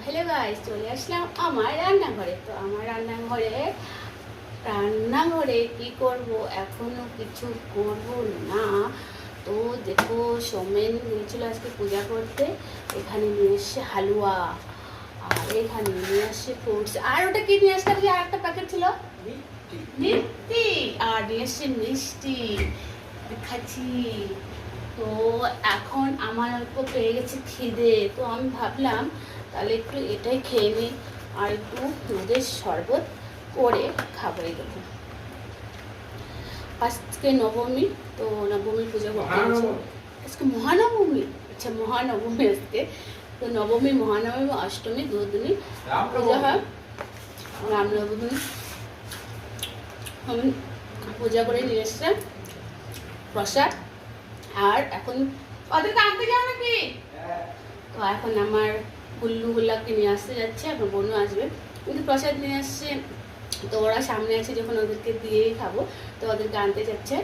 Hello guys चले आसलाम আমার রান্নাঘরে। তো আমার রান্নাঘরে কি করব, এখনো কিছু করব না। তো দেখো সোমেন গিয়েছিল আজকে পূজা করতে, এখানে নিয়ে এসছে হালুয়া আর এখানে নিয়ে আসছে ফ্রুটস। আর ওটা কি নিয়ে আসতে হবে, আর একটা প্যাকেট ছিল মিষ্টি, আর নিয়ে এসছে মিষ্টি খাচ্ছি। তো এখন আমার অল্প পেয়ে গেছে খিদে, তো আমি ভাবলাম তাহলে একটু এটাই খেয়ে নিই আর একটু দুধের শরবত করে খাবো। এই দেখুন আজকে নবমী, তো নবমী পুজো করতে আজকে মহানবমী। আচ্ছা মহানবমী আজকে, তো নবমী মহানবমী অষ্টমী দুদিনই পূজা হয়। রামনবমী আমি পূজা করে নিয়ে এসছে প্রসাদ। আর এখন ওদেরকে আনতে যাও নাকি? তো এখন আমার গুল্লুগুল্লাকে নিয়ে আসতে যাচ্ছে, আমার বোনও আসবে, কিন্তু প্রসাদ নিয়ে আসছে। তো ওরা সামনে আছে, যখন ওদেরকে দিয়েই খাবো, তো ওদেরকে আনতে যাচ্ছে,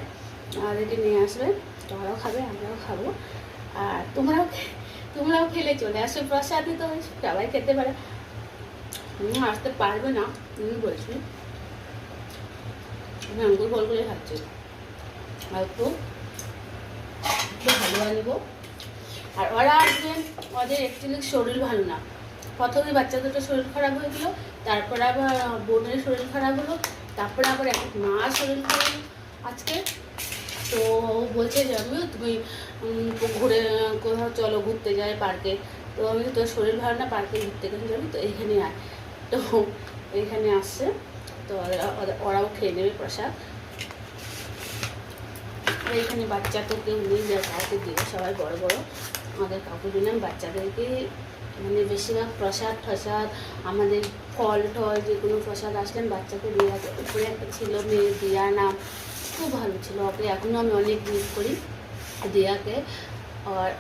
ওদেরকে নিয়ে আসবে, তো ওরাও খাবে আমরাও খাবো। আর তোমরাও খেলে চলে আসো প্রসাদে, তো সবাই খেতে পারে। আসতে পারবে না আমি বলছি, আমি আঙ্গুর ফল করে খাচ্ছি। আর একটু ভালো আনবো। আর ওরা আসবে, ওদের অ্যাকচুয়ালি শরীর ভালো না। প্রথমে বাচ্চা দুটো শরীর খারাপ হয়েছিল, তারপরে আবার বোনের শরীর খারাপ হলো, তারপরে আবার এক মা শরীর খারাপ আজকে। তো বলছে যে আমিও তুমি ঘুরে কোথাও চলো ঘুরতে যাই পার্কে। তো আমি তোর শরীর ভালো না, পার্কে ঘুরতে গেলে যাবি, তো এইখানে আয়। তো এইখানে আসছে, তো ওরাও খেয়ে নেবে প্রসাদ। এখানে বাচ্চা তো কেউ নেই, কাউকে দিও, সবাই বড় বড়, আমাদের কাউকে দিলাম। বাচ্চাদেরকে মানে বেশিরভাগ প্রসাদ টসাদ, আমাদের ফল টল যে কোনো প্রসাদ আসলেন বাচ্চাকে দিয়ে আছে। উপরে একটা ছিল মেয়ে দিয়া নাম, খুব ভালো ছিল ওকে, এখনও আমি অনেক মিস করি দিয়াকে।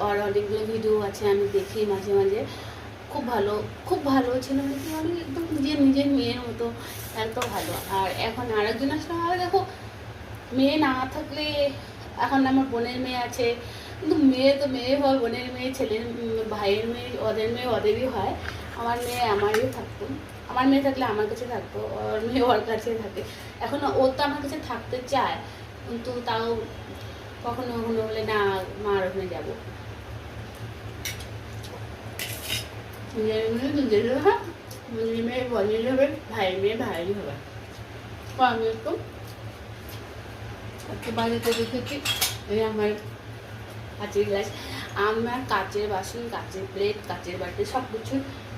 আর অনেকগুলো ভিডিও আছে আমি দেখি মাঝে মাঝে, খুব ভালো ছিল, মানে কি অনেক একদম নিজের মেয়ের মতো, এত ভালো। আর এখন আরেকজন আসলে দেখো, মেয়ে না থাকলে, এখন আমার বোনের মেয়ে আছে, কিন্তু মেয়ে তো মেয়ে হয়, বোনের মেয়ে, ছেলের ভাইয়ের মেয়ে, ওদের মেয়ে ওদেরই হয়। আমার মেয়ে আমারই থাকতো, আমার মেয়ে থাকলে আমার কাছে থাকতো, ওর মেয়ে ওর কাছে থাকে। এখন ও তো আমার কাছে থাকতে চায়, কিন্তু তাও কখনো কখনো বলে না মার ওখানে যাবো। নিজের মেয়ে নিজের হবে, নিজের মেয়ে বোনের হবে, ভাইয়ের মেয়ে ভাইয়েরই হবে। তো আমি একটু বাড়িতে দেখেছি, এই আমার কাঁচের গ্লাস, আমার কাচের বাসন, কাচের প্লেট, কাচের বাটি সব কিছু